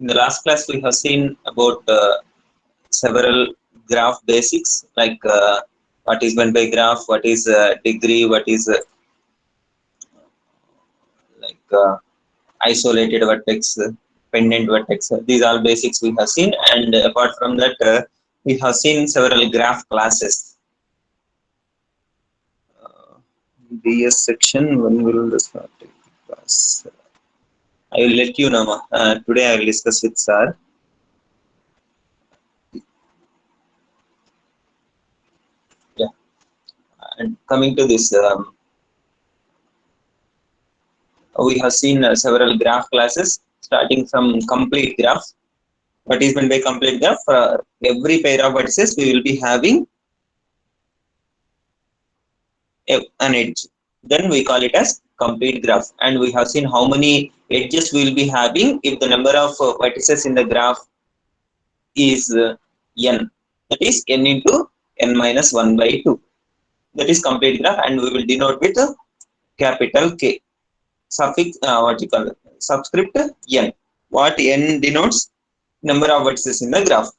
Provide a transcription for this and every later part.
In the last class, we have seen about several graph basics, like what is meant by graph, what is degree, what is like isolated vertex, pendant vertex. These are basics we have seen, and apart from that, we have seen several graph classes. BS section, when will the start class? I will let you know. Today I will discuss with sir. Yeah, and coming to this, we have seen several graph classes, starting from complete graph. What is meant by complete graph? For every pair of vertices, we will be having an edge. Then we call it as complete graph. And we have seen how many edges we will be having if the number of vertices in the graph is n. That is n into n minus 1 by 2. That is complete graph, and we will denote with capital K. Suffix, what you call it? Subscript n. What n denotes? Number of vertices in the graph.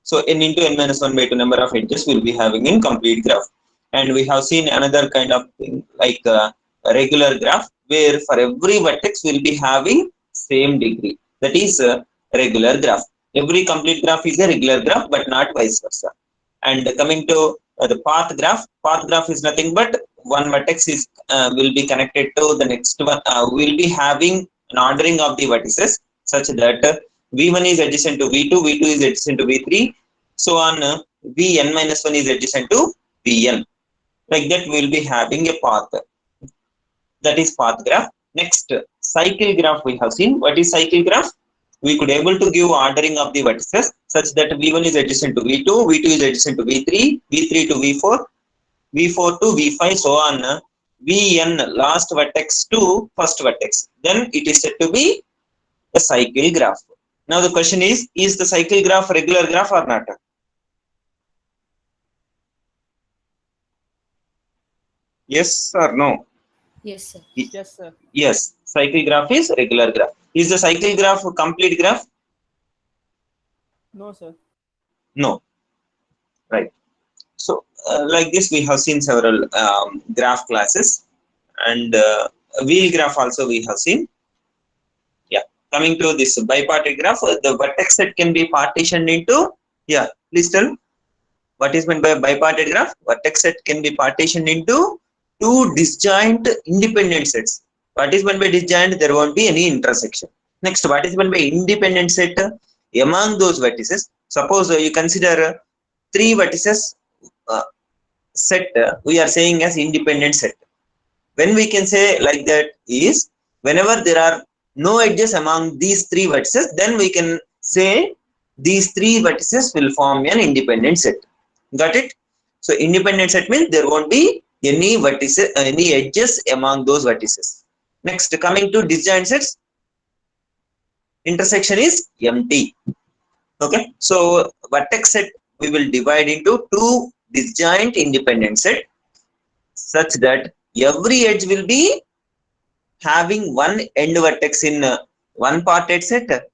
So n into n minus 1 by 2 number of edges will be having in complete graph. And we have seen another kind of thing like a regular graph, where for every vertex will be having same degree. That is a regular graph. Every complete graph is a regular graph, but not vice versa. And coming to the path graph is nothing but one vertex is will be connected to the next one. Will be having an ordering of the vertices such that V1 is adjacent to V2, V2 is adjacent to V3, so on. Vn minus 1 is adjacent to Vn. Like that, we will be having a path. That is path graph. Next, cycle graph we have seen. What is cycle graph? We could able to give ordering of the vertices such that V1 is adjacent to V2, V2 is adjacent to V3, V3 to V4, V4 to V5, so on. Vn last vertex to first vertex. Then it is said to be a cycle graph. Now the question is the cycle graph regular graph or not? Yes or no? Yes, sir. Yes, sir. Yes, cycle graph is regular graph. Is the cycle graph a complete graph? No, sir. No. Right. So like this, we have seen several graph classes, and wheel graph also we have seen. Yeah. Coming to this bipartite graph, the vertex set can be partitioned into. Yeah. Please tell. What is meant by bipartite graph? Vertex set can be partitioned into two disjoint independent sets. What is meant by disjoint? There won't be any intersection. Next, what is meant by independent set? Among those vertices, suppose you consider three vertices set, we are saying as independent set. When we can say like that is, whenever there are no edges among these three vertices, then we can say these three vertices will form an independent set. Got it? So independent set means there won't be any vertices, any edges among those vertices. Next, coming to disjoint sets, intersection is empty. Okay, so vertex set we will divide into two disjoint independent set such that every edge will be having one end vertex in one parted set,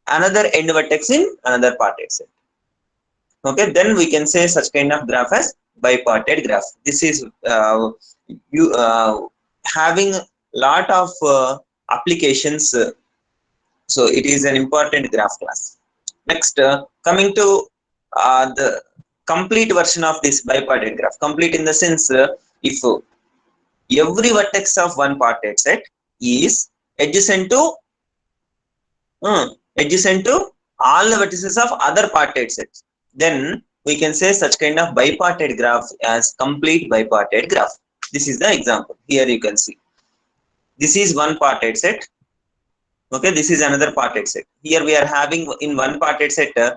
another end vertex in another parted set. Okay, then we can say such kind of graph as bipartite graph. This is you having lot of applications, so it is an important graph class. Next, coming to the complete version of this bipartite graph. Complete in the sense, if every vertex of one parted set is adjacent to all the vertices of other parted sets, then we can say such kind of bipartite graph as complete bipartite graph. This is the example. Here you can see. This is one parted set. Okay, this is another parted set. Here we are having in one parted set two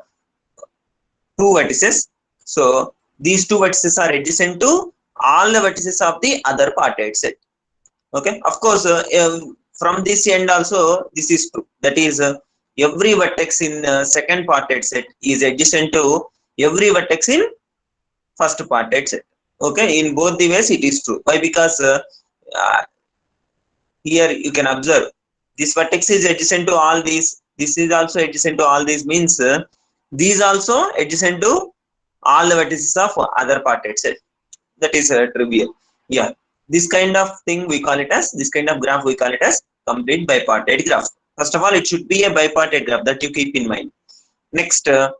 vertices. So these two vertices are adjacent to all the vertices of the other parted set. Okay, of course, from this end also this is true. That is, every vertex in second parted set is adjacent to every vertex in first parted set. Okay, in both the ways it is true. Why? Because here you can observe this vertex is adjacent to all these This is also adjacent to all these means these also adjacent to all the vertices of other parted set. That is trivial. Yeah, this kind of thing we call it as, this kind of graph we call it as complete bipartite graph. First of all, it should be a bipartite graph, that you keep in mind. Next, the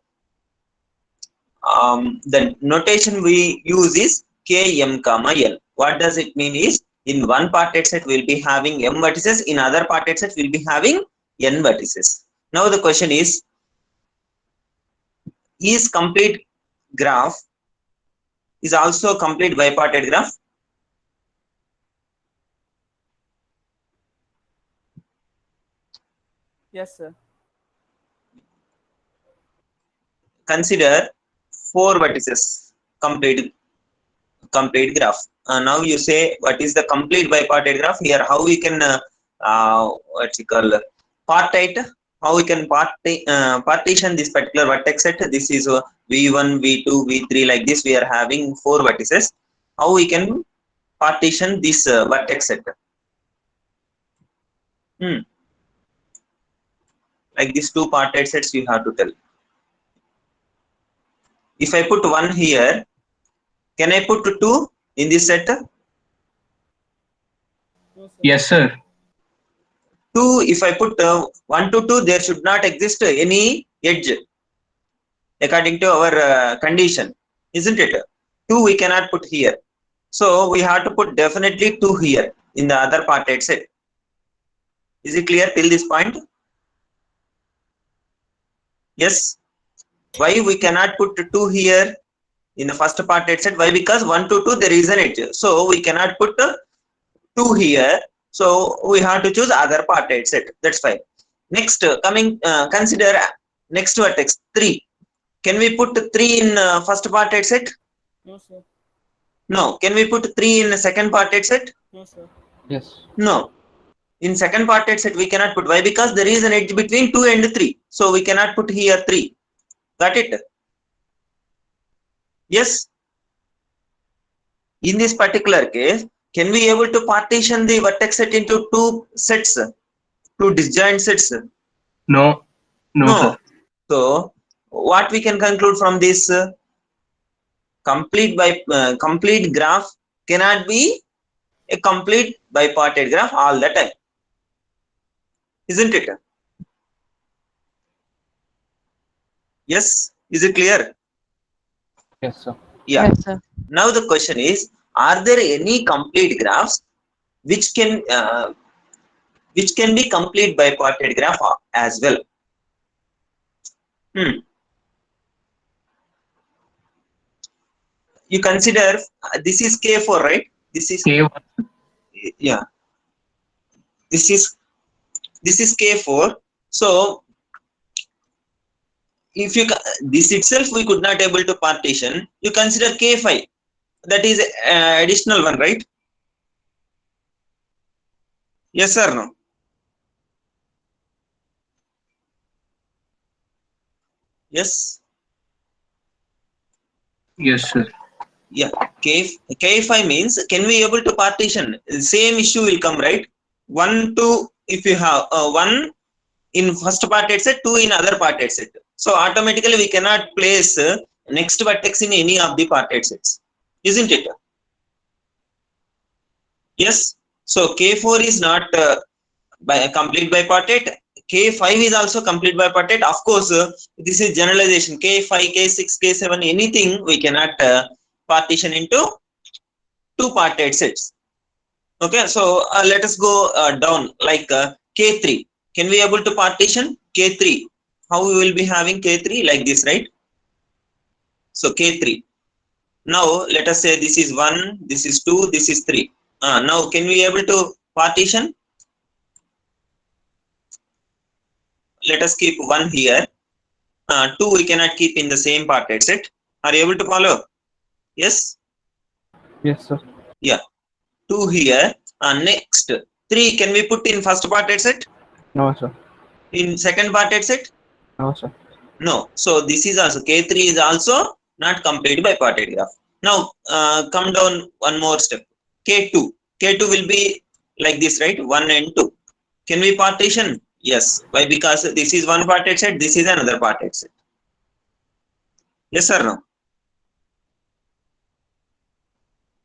notation we use is Km comma L. What does it mean is, in one parted set we'll be having m vertices, in other parted set we'll be having n vertices. Now the question is complete graph is also complete bipartite graph? Yes, sir. Consider 4 vertices complete graph. Now you say, what is the complete bipartite graph? Here, how we can what you call partite? How we can partition this particular vertex set? This is v1, v2, v3, like this. We are having 4 vertices. How we can partition this vertex set? Like these 2 parted sets, you have to tell. If I put 1 here, can I put 2 in this set? No, sir. Yes, sir. 2, if I put 1 to 2, there should not exist any edge according to our condition, isn't it? 2 we cannot put here. So we have to put definitely 2 here in the other parted set. Is it clear till this point? Yes. Why we cannot put 2 here in the first parted set? Why? Because 1 to 2 there is an edge. So we cannot put 2 here. So we have to choose other parted set. That's fine. Next, consider next vertex 3. Can we put 3 in first parted set? No, sir. No. Can we put 3 in second parted set? No, sir. Yes. No. In second parted set we cannot put. Why? Because there is an edge between 2 and 3. So we cannot put here 3. Got it? Yes. In this particular case, can we able to partition the vertex set into 2 sets, 2 disjoint sets? No. No, sir. So what we can conclude from this? Complete graph cannot be a complete bipartite graph all the time, isn't it? Yes. Is it clear? Yes, sir. Yeah. Yes, sir. Now the question is, are there any complete graphs which can be complete bipartite graph as well? You consider this is K4, right? This is K1. yeah. This is K4. So if you this itself we could not able to partition, you consider K5. That is additional one, right? Yes or no? Yes. Yes, sir. Yeah. K5 means, can we able to partition? Same issue will come, right? 1, 2. If you have 1 in first parted set, 2 in other parted set. So automatically we cannot place next vertex in any of the parted sets, isn't it? Yes. So K4 is not complete bipartite. K5 is also complete bipartite. Of course, this is generalization. K5, K6, K7, anything we cannot partition into 2 parted sets. Okay. So let us go down, like K3. Can we able to partition K3? How we will be having K3? Like this, right? So K3. Now let us say this is 1, this is 2, this is 3. Now can we able to partition? Let us keep 1 here. 2 we cannot keep in the same parted set. Are you able to follow? Yes? Yes, sir. Yeah. 2 here. Next 3 can we put in first parted set? No, sir. In second parted set? No, sir. No. So this is also K3 is also not complete bipartite graph. Now come down one more step. K2. K2 will be like this, right? 1 and 2. Can we partition? Yes. Why? Because this is one parted set, this is another parted set. Yes or no?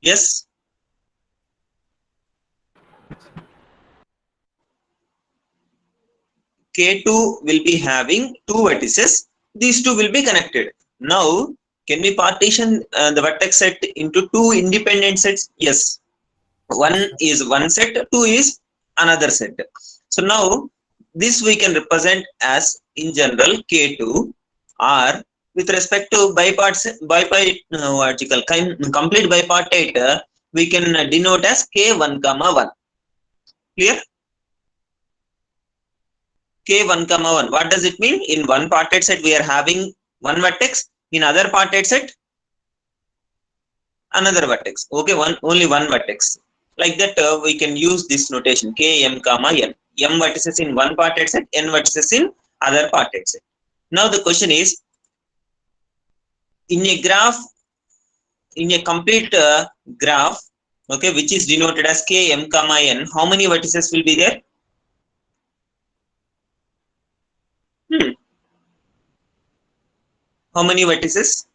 Yes. K2 will be having two vertices. These two will be connected. Now, can we partition the vertex set into two independent sets? Yes. One is one set, two is another set. So now this we can represent as in general K2, or with respect to complete bipartite, we can denote as K1, 1. Clear? K1, 1. What does it mean? In one parted set we are having one vertex, in other parted set another vertex. Okay, only one vertex. Like that, we can use this notation Km, n. M vertices in one parted set, n vertices in other parted set. Now the question is, in a graph, in a complete graph, okay, which is denoted as Km, n, how many vertices will be there? How many vertices?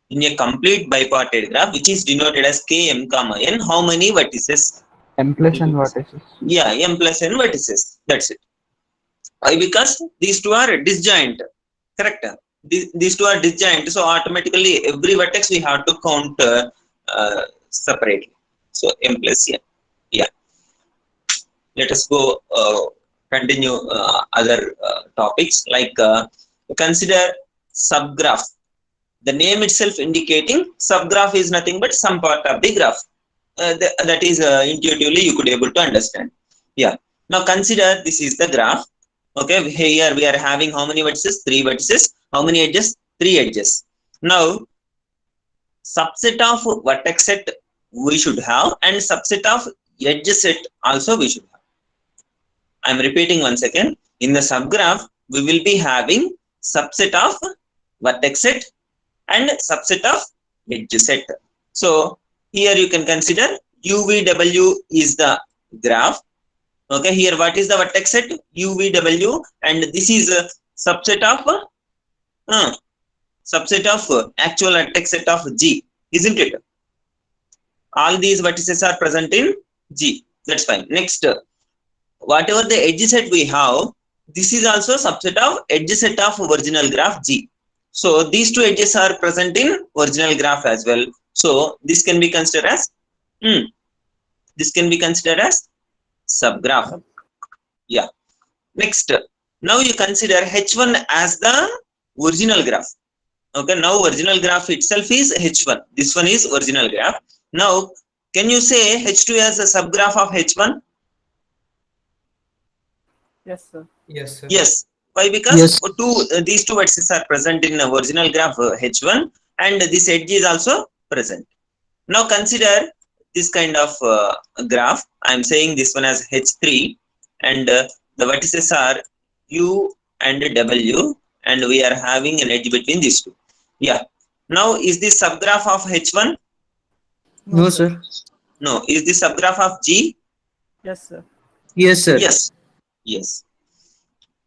In a complete bipartite graph, which is denoted as Km, n, how many vertices? M plus n vertices. Yeah, m plus n vertices. That's it. Why? Because these two are disjoint. Correct? These two are disjoint. So automatically every vertex we have to count separately. So m plus n. Yeah. Let us go continue other topics, like consider subgraph. The name itself indicating subgraph is nothing but some part of the graph. That is intuitively you could able to understand. Yeah. Now consider this is the graph. Okay, here we are having how many vertices? 3 vertices. How many edges? 3 edges. Now subset of vertex set we should have, and subset of edge set also we should have. I am repeating once again. In the subgraph we will be having subset of vertex set and subset of edge set. So here you can consider UVW is the graph. Okay, here what is the vertex set? UVW, and this is a subset of actual vertex set of G, isn't it? All these vertices are present in G. That's fine. Next, whatever the edge set we have, this is also subset of edge set of original graph G. So these two edges are present in original graph as well. So this can be considered as subgraph. Yeah. Next, now you consider H1 as the original graph. Okay, now original graph itself is H1. This one is original graph. Now, can you say H2 as a subgraph of H1? Yes, sir. Yes, sir. Yes. Why? Because Yes. these two vertices are present in the original graph H1, and this edge is also present. Now consider this kind of graph. I am saying this one as H3, and the vertices are U and W, and we are having an edge between these two. Yeah. Now, is this subgraph of H1? No, sir. No. Is this subgraph of G? Yes, sir. Yes, sir. Yes. Yes.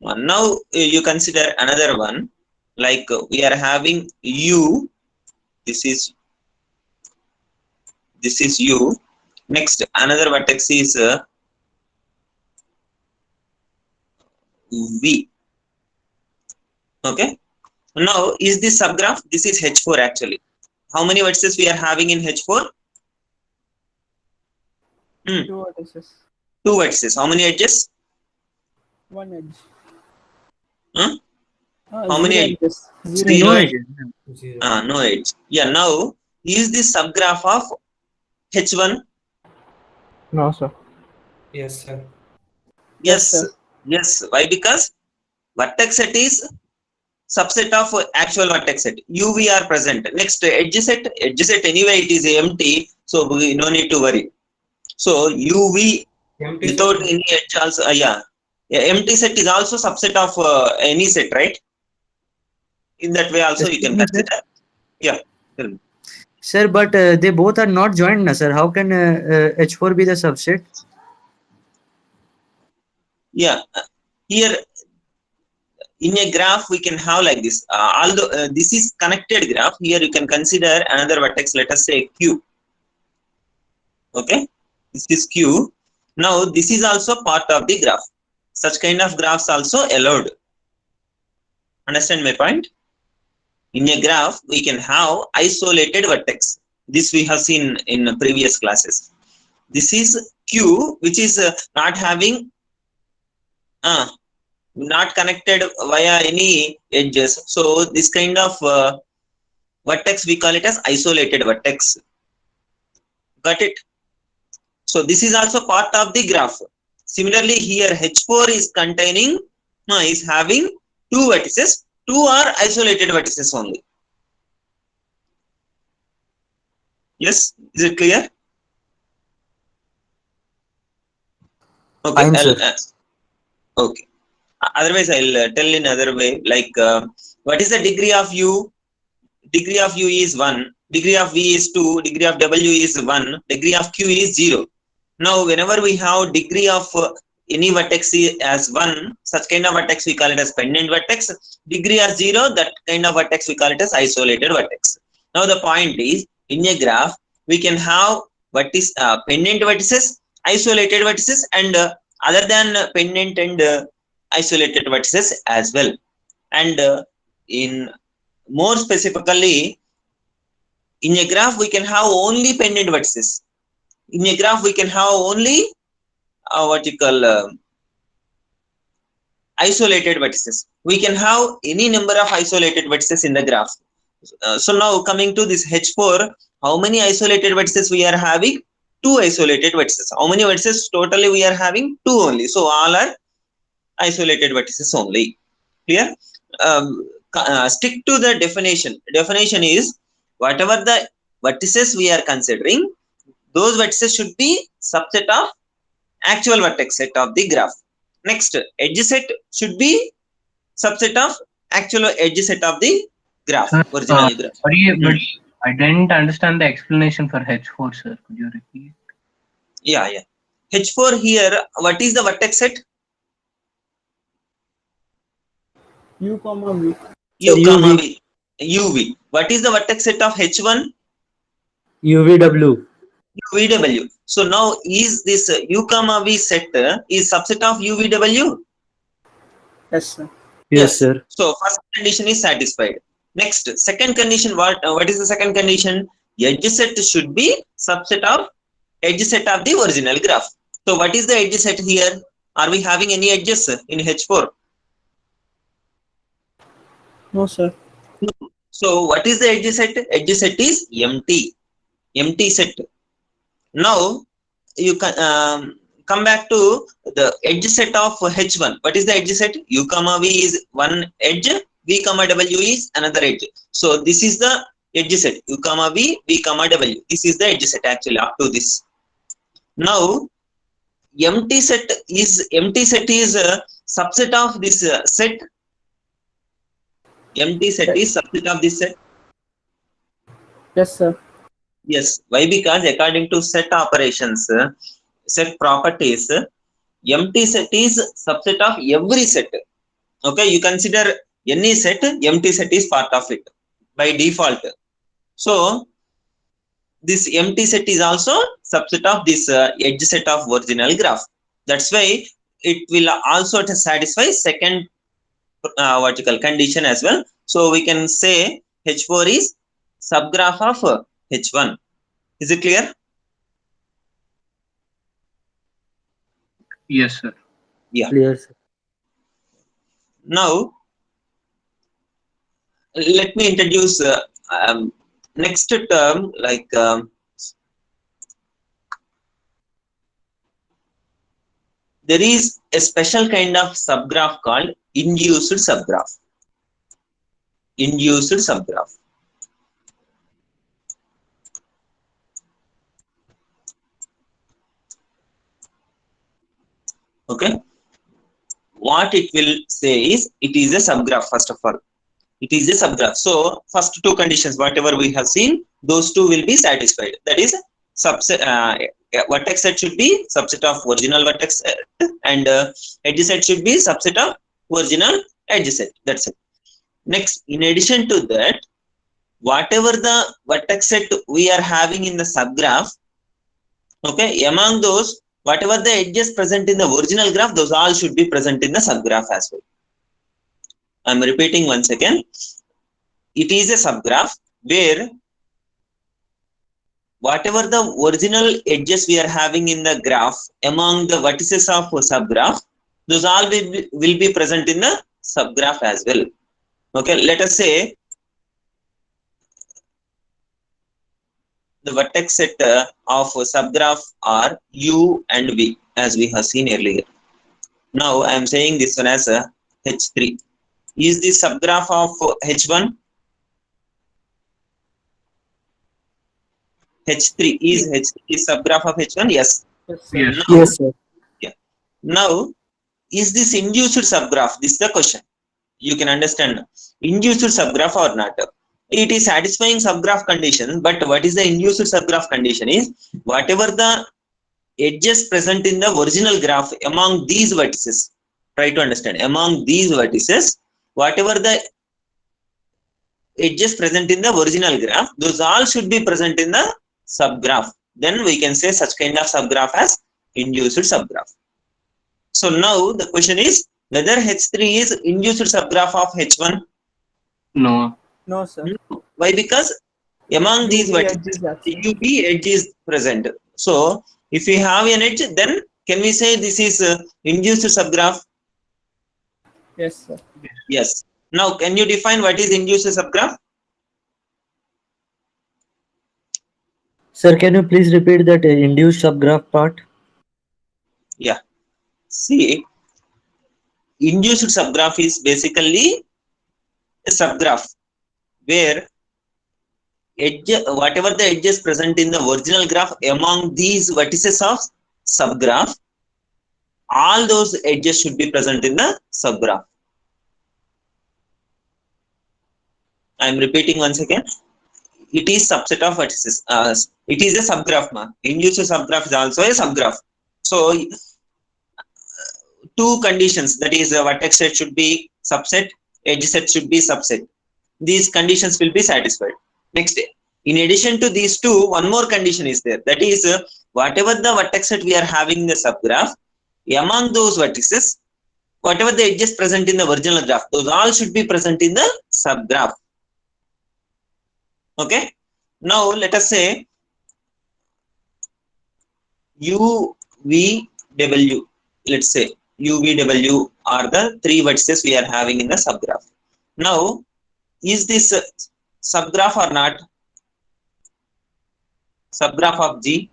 Now you consider another one, like we are having U. This is U. Next, another vertex is V. Okay. Now, is this subgraph? This is H4 actually. How many vertices we are having in H4? 2 vertices. 2 vertices. How many edges? 1 edge. Huh? How Zero many edges? Zero No edge. Zero. No edge. Yeah. Now, is this subgraph of H1? No, sir. Yes, sir. Yes. sir. Yes. Why? Because vertex set is subset of actual vertex set. UV are present. Next, edge set. Edge set anyway it is empty, so we no need to worry. So UV Empty without set. any edge also. Yeah. Empty set is also subset of any set, right? In that way also you can Excuse me, sir. consider. Yeah. Tell me. Sir, but they both are not joined, na, sir. How can H4 be the subset? Yeah, here in a graph we can have like this. Although this is connected graph, here you can consider another vertex. Let us say Q. Okay, this is Q. Now this is also part of the graph. Such kind of graphs also allowed. Understand my point? In a graph, we can have isolated vertex. This we have seen in previous classes. This is Q, which is not having, not connected via any edges. So this kind of vertex we call it as isolated vertex. Got it? So this is also part of the graph. Similarly, here H4 is containing, is having two vertices. Two are isolated vertices only. Yes, is it clear? Okay. Fine, sir. Okay. Otherwise, I'll tell in another way. Like, what is the degree of U? Degree of U is 1. Degree of V is 2. Degree of W is 1. Degree of Q is 0. Now, whenever we have degree of any vertex as 1, such kind of vertex we call it as pendant vertex. Degree as 0, that kind of vertex we call it as isolated vertex. Now, the point is, in a graph, we can have pendant vertices, isolated vertices, and other than pendant and isolated vertices as well. And in more specifically, in a graph, we can have only pendant vertices. In a graph, we can have only isolated vertices. We can have any number of isolated vertices in the graph. So now coming to this H4, how many isolated vertices we are having? 2 isolated vertices. How many vertices totally we are having? 2 only. So all are isolated vertices only. Clear? Stick to the definition. Definition is whatever the vertices we are considering, those vertices should be subset of actual vertex set of the graph. Next, edge set should be subset of actual edge set of the graph. Sir, Original graph. sorry, but I didn't understand the explanation for H4, sir. Could you repeat? Yeah. H4 here, what is the vertex set? U comma V. U comma V. UV. What is the vertex set of H1? UVW. UVW. So now is this U comma V set is subset of UVW? Yes, sir. Yes, sir. So first condition is satisfied. Next, second condition, what is the second condition? Edge set should be subset of edge set of the original graph. So what is the edge set here? Are we having any edges in H4? No, sir. So what is the edge set? Edge set is empty. Empty set. Now you can come back to the edge set of H1. What is the edge set? U comma V is one edge, V comma W is another edge. So this is the edge set. U comma V, V comma W. This is the edge set actually up to this. Now empty set is a subset of this set. Empty set is subset of this set. Yes, sir. Yes. Why? Because according to set operations, set properties, empty set is subset of every set. Okay, you consider any set, empty set is part of it by default. So this empty set is also subset of this edge set of original graph. That's why it will also satisfy second vertical condition as well. So we can say H4 is subgraph of H1. Is it clear? Yes, sir. Yeah. Clear, sir. Now let me introduce next term, like there is a special kind of subgraph called induced subgraph. Induced subgraph. Okay. What it will say is it is a subgraph first of all. It is a subgraph. So first two conditions, whatever we have seen, those two will be satisfied. That is vertex set should be subset of original vertex set, and edge set should be subset of original edge set. That's it. Next, in addition to that, whatever the vertex set we are having in the subgraph, okay, among those, whatever the edges present in the original graph, those all should be present in the subgraph as well. I'm repeating once again. It is a subgraph where whatever the original edges we are having in the graph among the vertices of a subgraph, those all will be present in the subgraph as well. Okay, let us say the vertex set of a subgraph are U and V, as we have seen earlier. Now I am saying this one as a H3. Is the subgraph of H1? H3 is subgraph of H1? Yes. Yes, sir. Yes. Now, Yes, sir. now, is this induced subgraph? This is the question. You can understand. Induced subgraph or not? It is satisfying subgraph condition, but what is the induced subgraph condition is whatever the edges present in the original graph among these vertices. Try to understand. Among these vertices, whatever the edges present in the original graph, those all should be present in the subgraph. Then we can say such kind of subgraph as induced subgraph. So now the question is whether H3 is induced subgraph of H1. No. No, sir. Why? Because among these UV edge vertices, is absent. UV edge is present. So if we have an edge, then can we say this is induced subgraph? Yes, sir. Yes. Now can you define what is induced subgraph? Sir, can you please repeat that induced subgraph part? Yeah. See, induced subgraph is basically a subgraph where whatever the edges present in the original graph among these vertices of subgraph, all those edges should be present in the subgraph. I am repeating once again. It is subset of vertices. It is a subgraph. Induced subgraph is also a subgraph. So two conditions, that is vertex set should be subset, edge set should be subset. These conditions will be satisfied. Next, in addition to these two, one more condition is there. That is whatever the vertex set we are having in the subgraph, among those vertices, whatever the edges present in the original graph, those all should be present in the subgraph. Okay. Now let us say UVW. Let's say UVW are the three vertices we are having in the subgraph. Now, is this subgraph or not? Subgraph of G?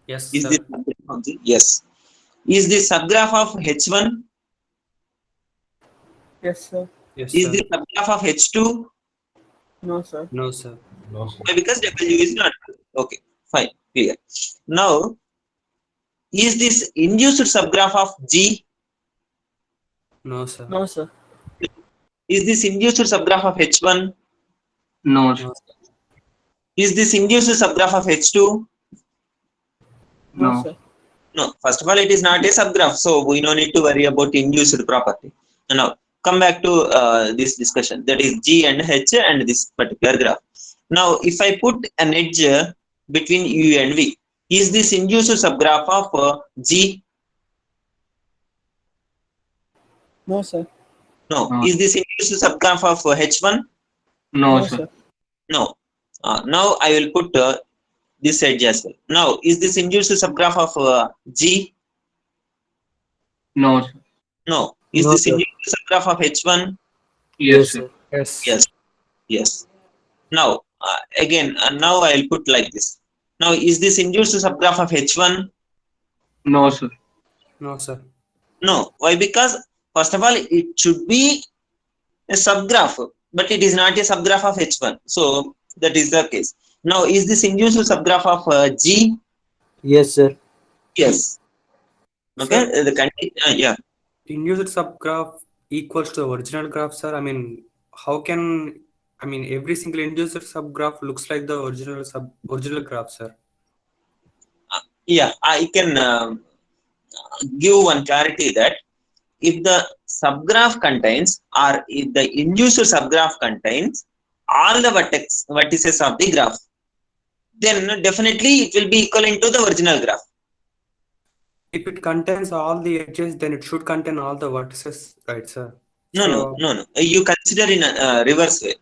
Yes, Is sir. this subgraph of G? Yes. Is this subgraph of H1? Yes, sir. Yes, Is sir. this subgraph of H2? No, sir. No, sir. Why? Because W is not. Okay, fine, clear. Now, is this induced subgraph of G? No, sir. No, sir. Is this induced subgraph of H1? No. No, Is this induced subgraph of H2? No, No. sir. No, first of all, it is not a subgraph, so we no need to worry about induced property. Now, come back to this discussion, that is G and H and this particular graph. Now, if I put an edge between U and V, is this induced subgraph of G? No, sir. No. No. Is this induced subgraph of H1? No, No, sir. sir. No. Now I will put this edge as well. Now, is this induced subgraph of G? No, sir. No. Is No, this sir. induced subgraph of H1? Yes, sir. Yes. Yes. Yes. Now, again, now I will put like this. Now, is this induced subgraph of H1? No, sir. No, sir. No. Why? Because, first of all, it should be a subgraph, but it is not a subgraph of H1. So, that is the case. Now, is this induced subgraph of G? Yes, sir. Yes. Okay. Yeah. Induced subgraph equals to the original graph, sir. I mean, how can every single induced subgraph looks like the original graph, sir? Yeah, I can give one clarity that if the subgraph contains, or if the induced subgraph contains all the vertices of the graph, then definitely it will be equivalent to the original graph. If it contains all the edges, then it should contain all the vertices, right, sir? No. You consider in a reverse way.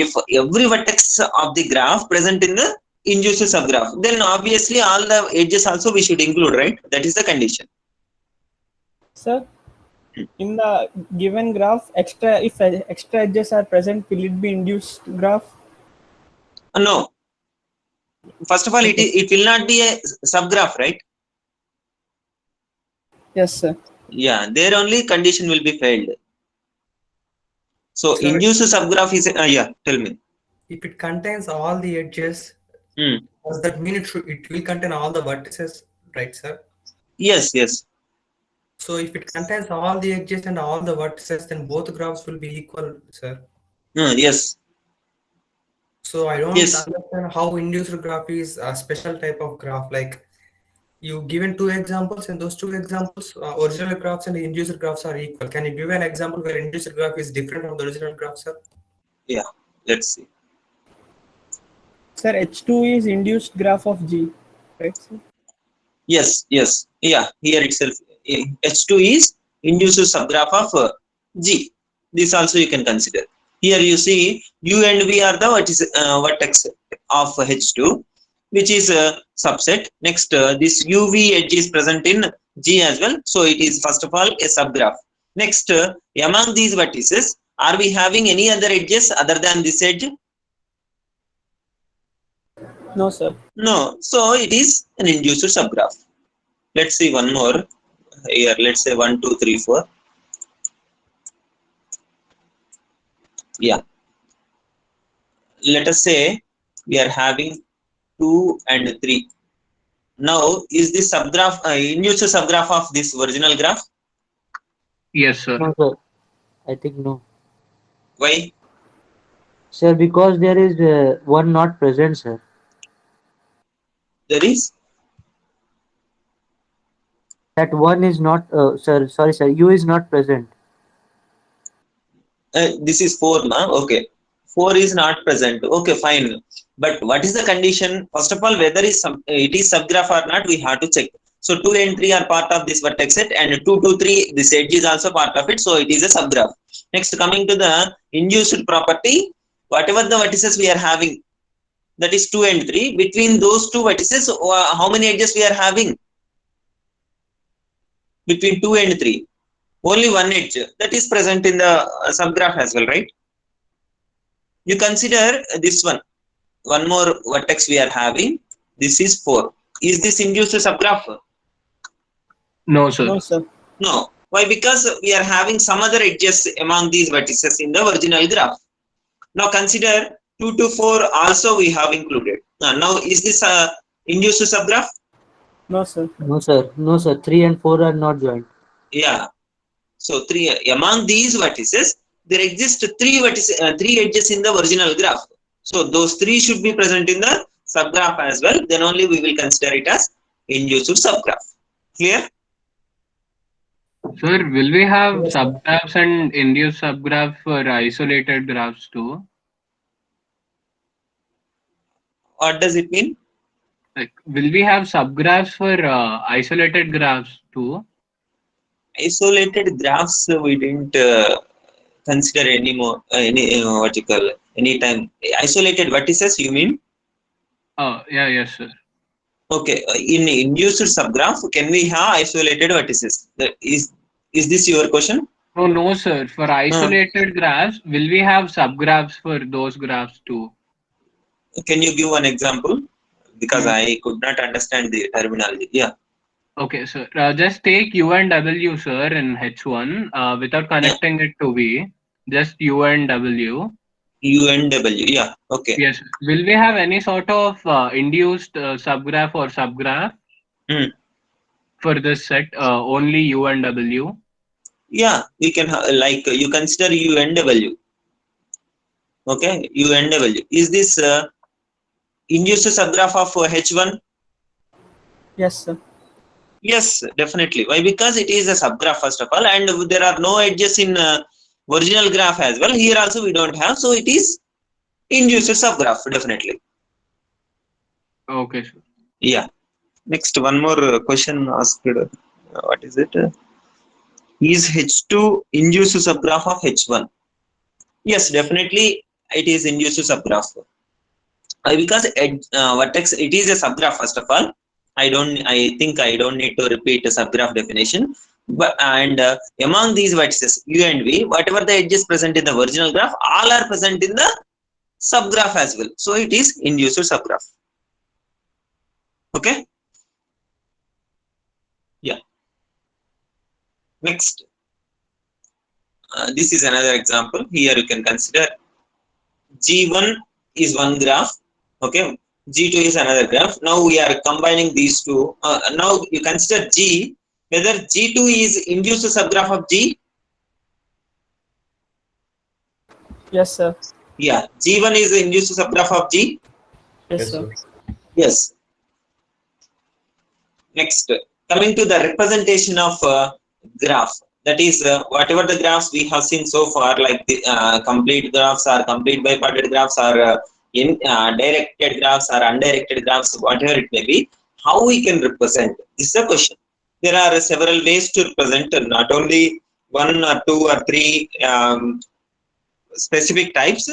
If every vertex of the graph present in the induced subgraph, then obviously all the edges also we should include, right? That is the condition. Sir, in the given graph, if extra edges are present, will it be induced graph? No. First of all, it will not be a subgraph, right? Yes, sir. Yeah, there only condition will be failed. So Sir, induced subgraph is yeah. Tell me. if it contains all the edges, does that mean it will contain all the vertices, right, sir? Yes. So if it contains all the edges and all the vertices, then both graphs will be equal, sir. Yes. So I don't Yes. understand how induced graph is a special type of graph. Like you given two examples, and those two examples, original graphs and induced graphs are equal. Can you give an example where induced graph is different from the original graph, sir? Yeah. Let's see. Sir, H2 is induced graph of G, right, sir? Yes. Yeah. Here itself, H2 is induced subgraph of G. This also you can consider. Here you see U and V are the vertex of H2, which is a subset. Next, this UV edge is present in G as well. So it is first of all a subgraph. Next, among these vertices, are we having any other edges other than this edge? No, sir. No. So it is an induced subgraph. Let's see one more. Here, let's say 1, 2, 3, 4. Yeah. Let us say we are having 2 and 3. Now, is this subgraph induced subgraph of this original graph? Yes, sir. No, sir. I think no. Why? Sir, because there is one not present, sir. There is? That one is not, sir, sorry, sir, U is not present. This is 4, na? Okay. 4 is not present. Okay, fine. But what is the condition? First of all, whether it is subgraph or not, we have to check. So 2 and 3 are part of this vertex set, and 2 to 3, this edge is also part of it. So it is a subgraph. Next, coming to the induced property, whatever the vertices we are having, that is 2 and 3. Between those two vertices, how many edges we are having? Between 2 and 3. Only one edge that is present in the subgraph as well, right? You consider this one more vertex we are having. This is 4. Is this induced subgraph? No, sir. No, sir. No. Why? Because we are having some other edges among these vertices in the original graph. Now consider 2 to 4 also we have included. Now is this a induced subgraph? No, sir. No, sir. No, sir. 3 and 4 are not joined. Yeah. So among these vertices, there exist three edges in the original graph. So those 3 should be present in the subgraph as well. Then only we will consider it as induced subgraph. Clear? Sir, will we have subgraphs and induced subgraph for isolated graphs too? What does it mean? Like, will we have subgraphs for isolated graphs too? Isolated graphs we didn't consider anymore. Anytime isolated vertices you mean? Oh, yeah, yes, sir. Okay, in induced subgraph, can we have isolated vertices? Is this your question? No, sir. For isolated graphs, will we have subgraphs for those graphs too? Can you give one example? Because I could not understand the terminology. Yeah. Okay, sir. Just take U and W, sir, in H1 without connecting it to V. Just U and W. U and W. Yeah. Okay. Yes. Will we have any sort of induced subgraph or subgraph for this set? Only U and W. Yeah, we can like you consider U and W. Okay, U and W. Is this induced subgraph of H1? Yes, sir. Yes, definitely. Why? Because it is a subgraph first of all, and there are no edges in original graph as well. Here also we don't have, so it is induced subgraph definitely. Okay, sir. Yeah. Next, one more question asked. What is it? Is H2 induced subgraph of H1? Yes, definitely it is induced subgraph. Because vertex, it is a subgraph first of all. I think I don't need to repeat a subgraph definition. But among these vertices U and V, whatever the edges present in the original graph, all are present in the subgraph as well. So it is induced subgraph. Okay. Yeah. Next, this is another example. Here you can consider G1 is one graph. Okay. G2 is another graph. Now we are combining these two. Now you consider G, whether G2 is induced subgraph of G. Yes, sir. Yeah, G1 is induced subgraph of G. Yes, sir. Yes. Next, coming to the representation of graph. That is, whatever the graphs we have seen so far, like the complete graphs or complete bipartite graphs or directed graphs or undirected graphs, whatever it may be, how we can represent? This is the question. There are several ways to represent, not only one or two or three specific types.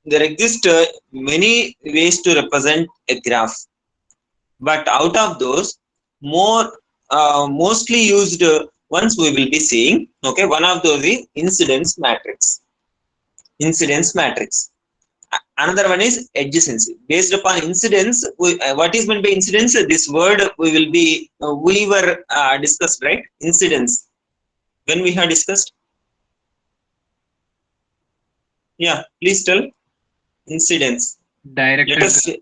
There exist many ways to represent a graph. But out of those, mostly used ones we will be seeing. Okay, one of those is incidence matrix. Incidence matrix. Another one is adjacency. Based upon incidence, what is meant by incidence? This word we were discussed, right? Incidence. When we have discussed? Yeah, please tell. Incidence. Directed. Let us see.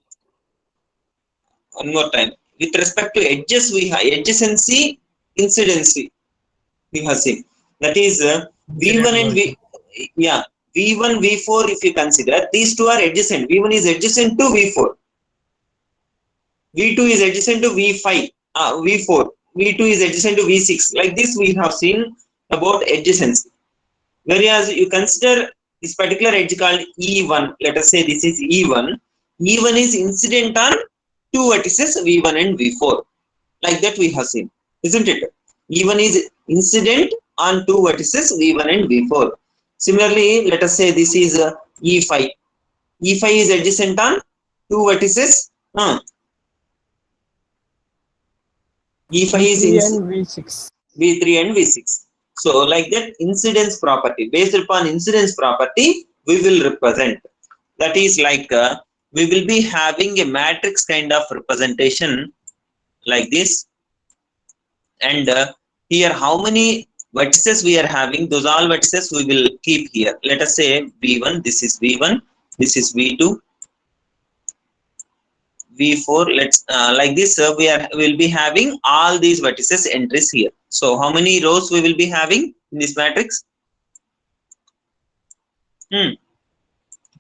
One more time. With respect to edges, we have adjacency, incidency. We have seen. That is V1 and V. Yeah. V1, V4, if you consider, these two are adjacent. V1 is adjacent to V4. V2 is adjacent to V5, V4. V2 is adjacent to V6. Like this, we have seen about adjacency. Whereas you consider this particular edge called E1. Let us say this is E1. E1 is incident on two vertices V1 and V4. Like that we have seen, isn't it? E1 is incident on two vertices V1 and V4. Similarly, let us say this is E5. E5 is adjacent on two vertices. E5 is and V6. V3 and V6. So, like that, incidence property. Based upon incidence property, we will represent. That is like we will be having a matrix kind of representation like this. And here, how many vertices we are having, those all vertices we will keep here. Let us say V1, this is V1, this is V2, V4. Let's like this. We will be having all these vertices entries here. So how many rows we will be having in this matrix?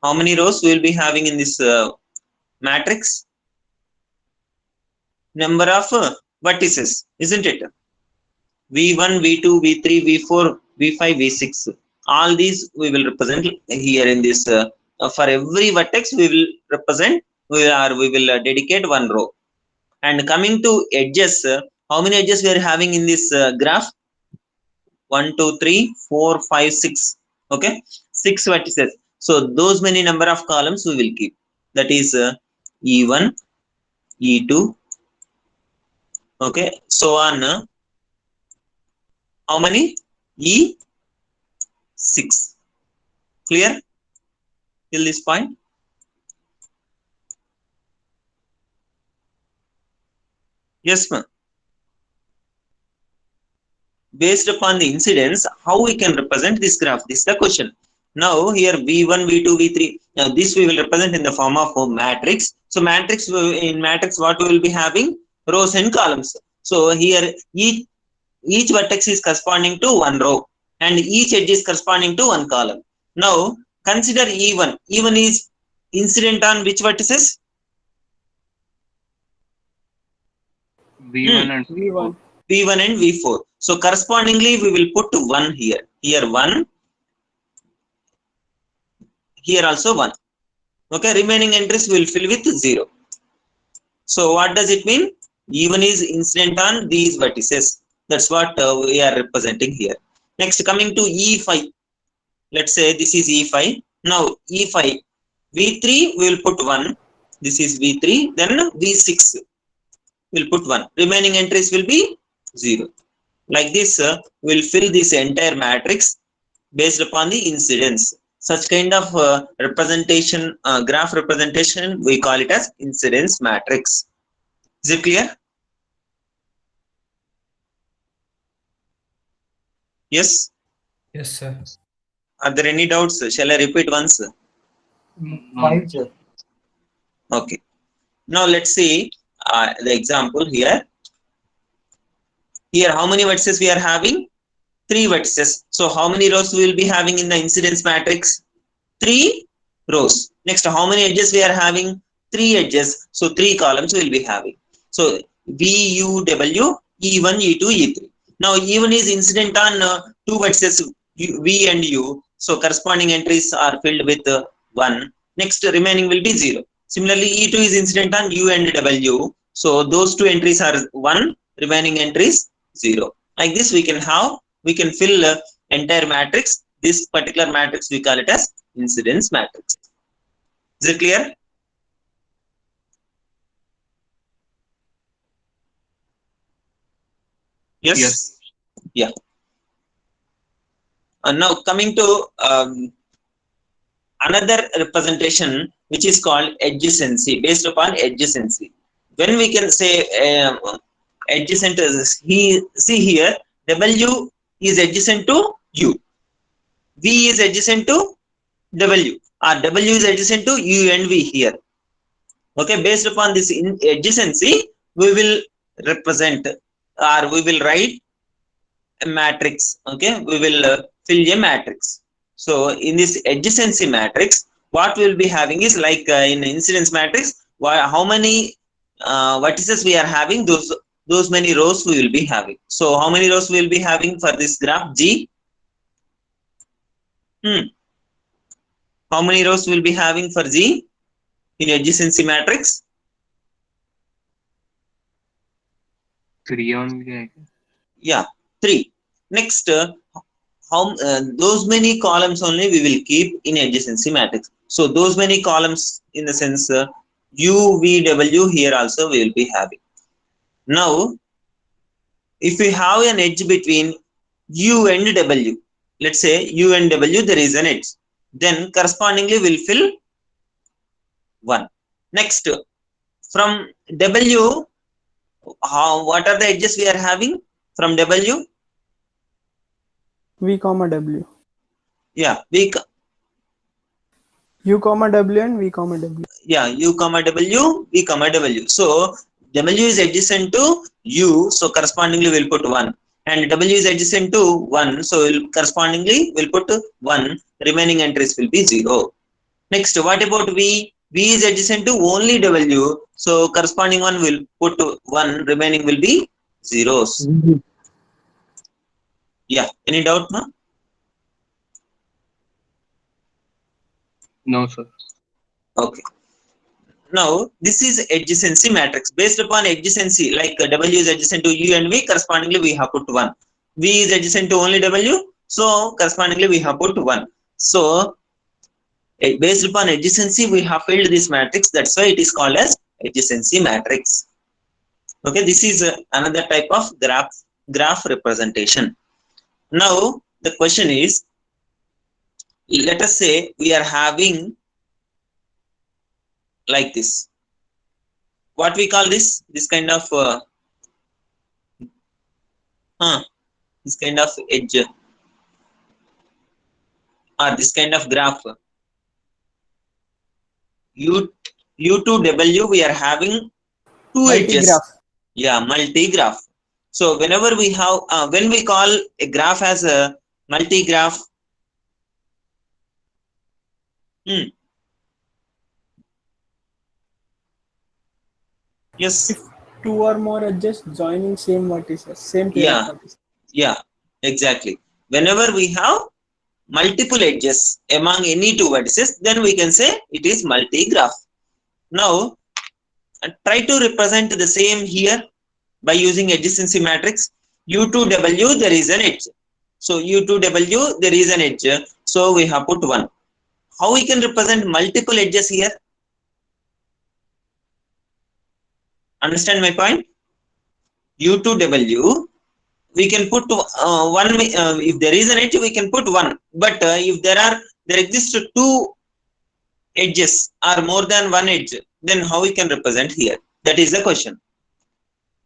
How many rows we will be having in this matrix? Number of vertices, isn't it? V1, V2, V3, V4, V5, V6. All these we will represent here in this. For every vertex, we will represent. We will dedicate one row. And coming to edges, how many edges we are having in this graph? 1, 2, 3, 4, 5, 6. Okay, 6 vertices. So those many number of columns we will keep. That is E1, E2. Okay, so on. How many? E6. Clear till this point? Yes, ma'am. Based upon the incidence, how we can represent this graph? This is the question. Now here V1, V2, V3. Now this we will represent in the form of a matrix. So matrix, in matrix, what we will be having? Rows and columns. So here each vertex is corresponding to one row and each edge is corresponding to one column. Now consider E1. E1 is incident on which vertices? V1 and V1. V1 and V4. So correspondingly, we will put 1 here. Here 1. Here also 1. Okay, remaining entries will fill with 0. So what does it mean? E1 is incident on these vertices. That's what we are representing here. Next, coming to E5. Let's say this is E5. Now E5. V3 we will put 1. This is V3. Then V6 will put 1. Remaining entries will be 0. Like this, we'll fill this entire matrix based upon the incidence. Such kind of representation, graph representation, we call it as incidence matrix. Is it clear? Yes? Yes, sir. Are there any doubts? Shall I repeat once? Fine, sir. Okay. Now let's see the example here. Here, how many vertices we are having? 3 vertices. So how many rows we will be having in the incidence matrix? 3 rows. Next, how many edges we are having? 3 edges. So 3 columns we will be having. So V, U, W, E1, E2, E3. Now E1 is incident on 2 vertices V and U. So corresponding entries are filled with 1. Next, remaining will be 0. Similarly, E2 is incident on U and W. So those 2 entries are 1. Remaining entries 0. Like this, we can fill entire matrix. This particular matrix we call it as incidence matrix. Is it clear? Yes. Yes. Yeah. Now coming to another representation which is called adjacency, based upon adjacency. When we can say adjacent, see here W is adjacent to U, V is adjacent to W, or W is adjacent to U and V here. Okay, based upon this adjacency, we will represent or we will write a matrix. Okay, we will fill a matrix. So in this adjacency matrix, what we will be having is like in incidence matrix, how many vertices we are having, those many rows we will be having. So how many rows we will be having for this graph G? How many rows we will be having for G in adjacency matrix? 3 only, I guess. Yeah, 3. Next, those many columns only we will keep in adjacency matrix. So those many columns in the sense U, V, W here also we will be having. Now, if we have an edge between U and W, let's say U and W there is an edge, then correspondingly we'll fill 1. Next, from W, what are the edges we are having from W? V comma W. Yeah, U comma W and V comma W. Yeah, U comma W, V comma W. So W is adjacent to U, so correspondingly we'll put 1. And W is adjacent to 1, so correspondingly we'll put 1. Remaining entries will be 0. Next, what about V? V is adjacent to only W, so corresponding one will put 1. Remaining will be zeros. Yeah, any doubt, no? No, sir. Okay. Now, this is adjacency matrix. Based upon adjacency, like W is adjacent to U and V, correspondingly we have put 1. V is adjacent to only W, so correspondingly we have put 1. So, based upon adjacency, we have filled this matrix. That's why it is called as adjacency matrix. Okay, this is another type of graph representation. Now, the question is, let us say we are having like this. What we call this? This kind of this kind of edge or this kind of graph. U2W we are having 2 edges. Multi-graph. Yeah, multi-graph. So whenever we have when we call a graph as a multi-graph, yes. two or more edges joining same vertices, same pair Yeah. of vertices. Yeah, exactly. Whenever we have multiple edges among any two vertices, then we can say it is multi-graph. Now, try to represent the same here by using adjacency matrix. U2W, there is an edge. So, U2W, there is an edge. So, we have put 1. How we can represent multiple edges here? Understand my point? U2W, we can put one. If there is an edge, we can put 1. But if there exist 2 edges or more than 1 edge, then how we can represent here? That is the question.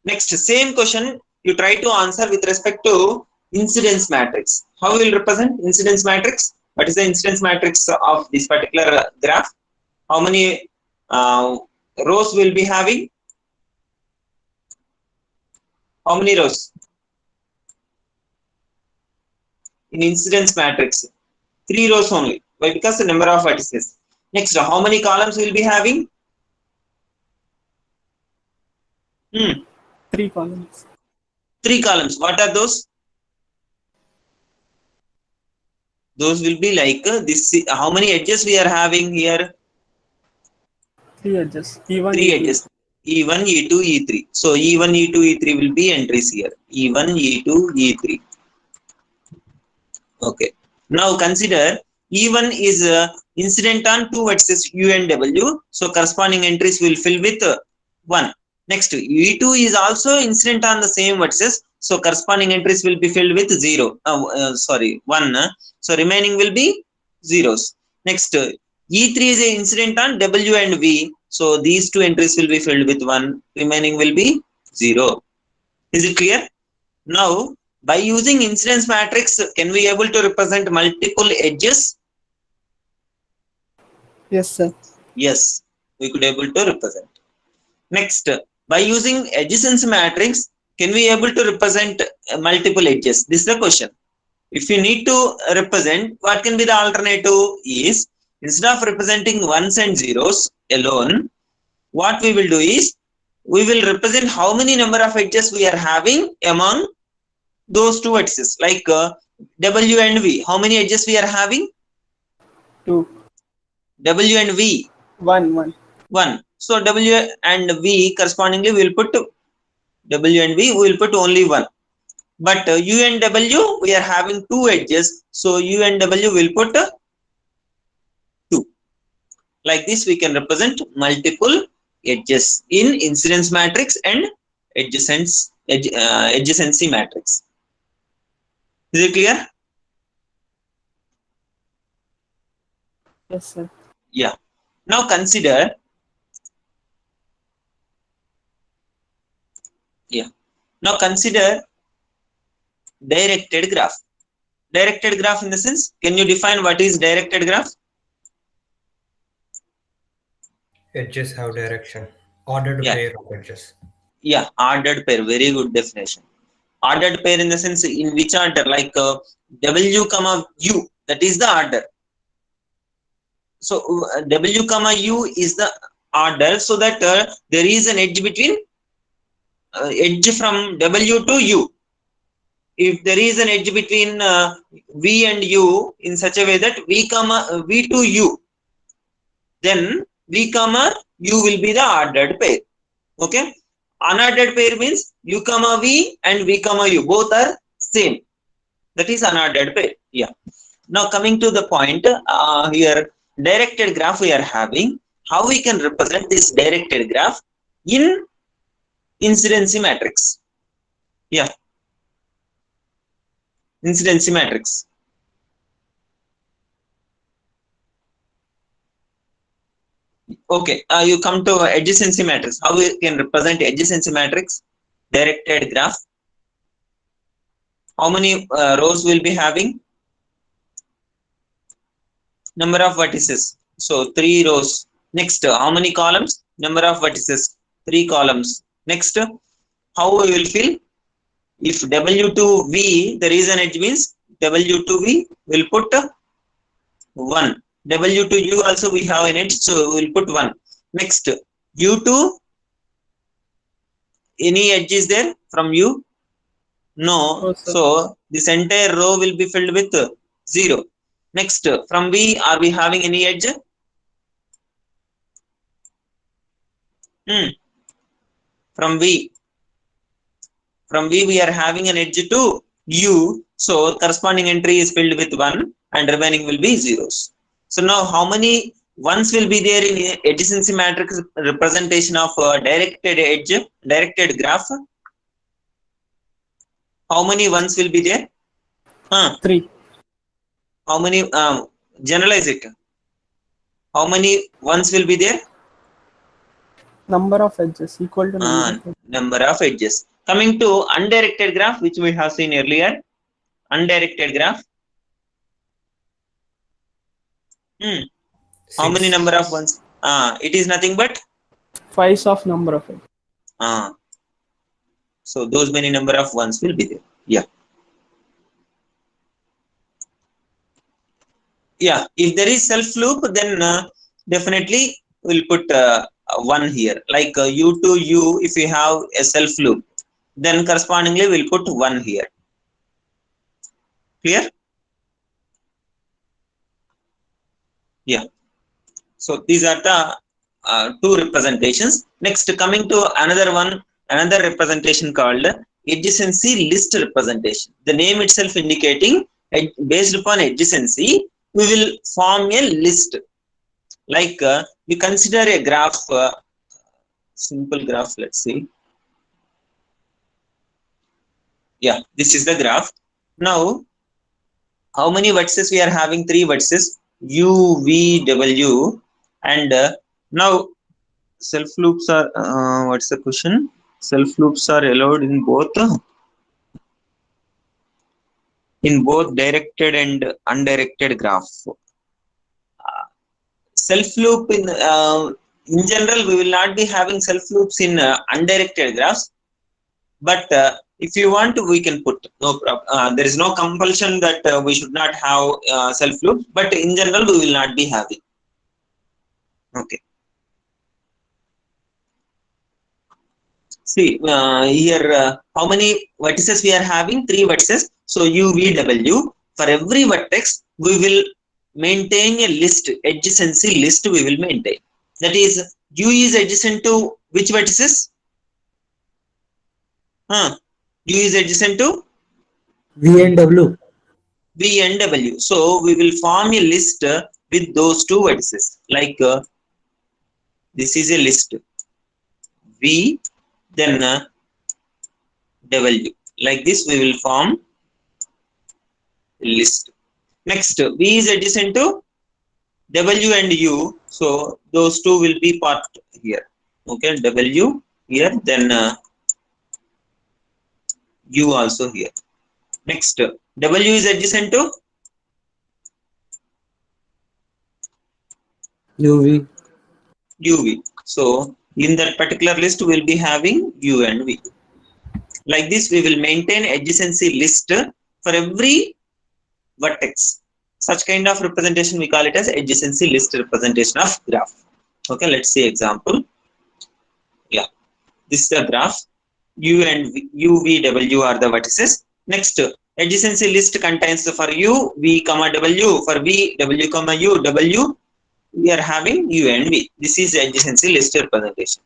Next, same question you try to answer with respect to incidence matrix. How we will represent incidence matrix? What is the incidence matrix of this particular graph? How many rows will be having? How many rows? In incidence matrix, 3 rows only. Why? Because the number of vertices. Next, how many columns will be having? 3 columns. 3 columns. What are those? Those will be like this. How many edges we are having here? 3 edges. E1, 3 E2. edges. E1, E2, E3. So E1, E2, E3 will be entries here. E1, E2, E3. Okay. Now consider E1 is incident on 2 vertices U and W. So corresponding entries will fill with 1. Next, E2 is also incident on the same vertices. So corresponding entries will be filled with 1. So remaining will be zeros. Next, E3 is an incident on W and V. So these 2 entries will be filled with 1. Remaining will be 0. Is it clear? Now, by using incidence matrix, can we able to represent multiple edges? Yes, sir. Yes, we could able to represent. Next, by using adjacency matrix, can we able to represent multiple edges? This is the question. If you need to represent, what can be the alternative is, instead of representing ones and zeros alone, what we will do is, we will represent how many number of edges we are having among those 2 vertices, like W and V. How many edges we are having? 2. W and V. 1. 1. So W and V correspondingly we will put W and V, we will put only 1. But U and W, we are having 2 edges. So U and W will put 2. Like this, we can represent multiple edges in incidence matrix and adjacency matrix. Is it clear? Yes, sir. Yeah. Now consider. Yeah. Now consider directed graph. Directed graph in the sense, can you define what is directed graph? Edges have direction. Ordered pair of edges. Yeah, ordered pair. Very good definition. Ordered pair in the sense, in which order? Like W comma U. That is the order. So W comma U is the order, so that there is an edge between edge from W to U. If there is an edge between V and U in such a way that V to U, then V comma U will be the ordered pair. Okay. Unordered pair means U comma V and V comma U both are same. That is unordered pair. Yeah. Now coming to the point here, directed graph we are having. How we can represent this directed graph in incidency matrix? Yeah. Incidency matrix. Okay, you come to adjacency matrix. How we can represent adjacency matrix? Directed graph. How many rows will be having? Number of vertices. So 3 rows. Next, how many columns? Number of vertices. 3 columns. Next, how we will fill? If W to V, there is an edge means W to V will put 1. W to U also we have an edge, so we will put 1. Next, U to any edge is there from you? No. No, sir. So this entire row will be filled with 0. Next, from V, are we having any edge? From V, we are having an edge to U. So corresponding entry is filled with 1 and remaining will be zeros. So now how many ones will be there in adjacency matrix representation of directed graph? How many ones will be there? 3. How many? Generalize it. How many ones will be there? Number of edges equal to number. Number of edges. Coming to undirected graph, which we have seen earlier. Undirected graph. How many number of ones? It is nothing but 5 of number of edges. So those many number of ones will be there. Yeah. Yeah. If there is self loop, then definitely we'll put 1 here. Like U to U, if you have a self loop, then correspondingly we'll put 1 here. Clear? Yeah. So these are the 2 representations. Next, coming to another representation called adjacency list representation. The name itself indicating based upon adjacency, we will form a list. Like we consider a graph, simple graph. Let's see. Yeah, this is the graph. Now, how many vertices we are having? 3 vertices. U, V, W, and now self loops are what's the question? Self loops are allowed in both directed and undirected graph. Self loop in general, we will not be having self loops in undirected graphs, but if you want to, we can put, no problem. There is no compulsion that we should not have self loops, but in general we will not be having. Okay. See here, how many vertices we are having? 3 vertices. So U, V, W. For every vertex, we will maintain a list, adjacency list we will maintain. That is, U is adjacent to which vertices? U is adjacent to V and W. V and W. So we will form a list with those 2 vertices. Like this is a list. V, then W. Like this we will form a list. Next, V is adjacent to W and U. So those 2 will be part here. Okay, W here, then U also here. Next, W is adjacent to UV. UV. So in that particular list, we'll be having U and V. Like this, we will maintain adjacency list for every vertex. Such kind of representation we call it as adjacency list representation of graph. Okay, let's see example. Yeah, this is the graph. U and V, U, V, W are the vertices. Next, adjacency list contains for U, V, W, for V, W, U, W, we are having U and V. This is adjacency list representation.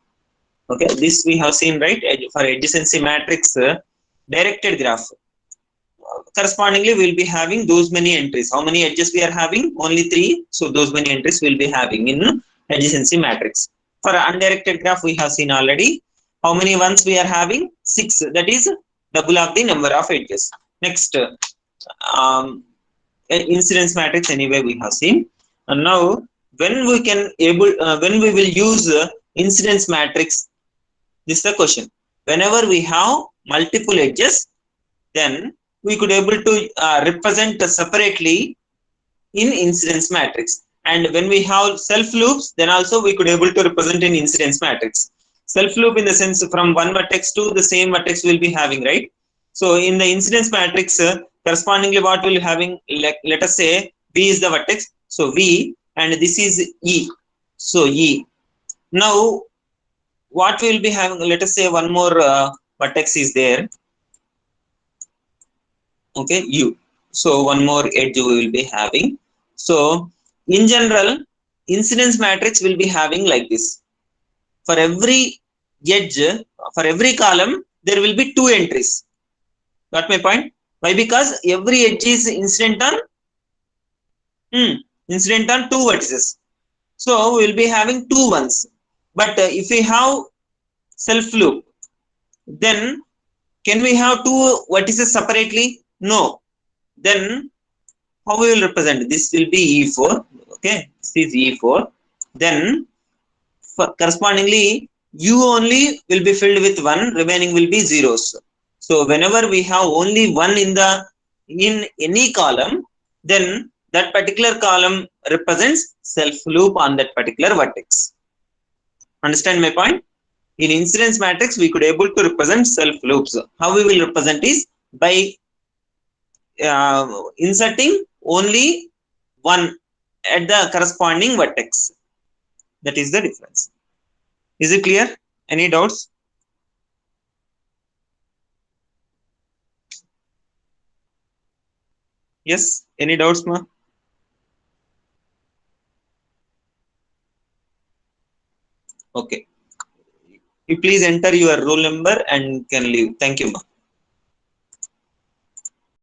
Okay, this we have seen, right? For adjacency matrix directed graph. Correspondingly, we will be having those many entries. How many edges we are having? Only 3. So those many entries we will be having in adjacency matrix. For undirected graph, we have seen already. How many ones we are having? 6. That is double of the number of edges. Next, incidence matrix. Anyway, we have seen. And now, when we will use incidence matrix, this is the question. Whenever we have multiple edges, then we could able to represent separately in incidence matrix. And when we have self loops, then also we could able to represent in incidence matrix. Self loop in the sense from one vertex to the same vertex will be having, right? So in the incidence matrix, correspondingly what will having, let us say V is the vertex. So V, and this is E. So E. Now what we will be having, let us say one more vertex is there. Okay, U. So one more edge we will be having. So in general, incidence matrix will be having like this. For every edge, for every column, there will be 2 entries. Got my point? Why? Because every edge is incident on 2 vertices. So we will be having 2 ones. But if we have self loop, then can we have 2 vertices separately? No. Then how we will represent? This will be E4. Okay, this is E4. Then correspondingly, U only will be filled with 1, remaining will be zeros. So whenever we have only 1 in any column, then that particular column represents self loop on that particular vertex. Understand my point? In incidence matrix, we could able to represent self loops. How we will represent is by inserting only 1 at the corresponding vertex. That is the difference. Is it clear? Any doubts? Yes. Any doubts, ma? Okay. You please enter your roll number and can leave. Thank you, ma.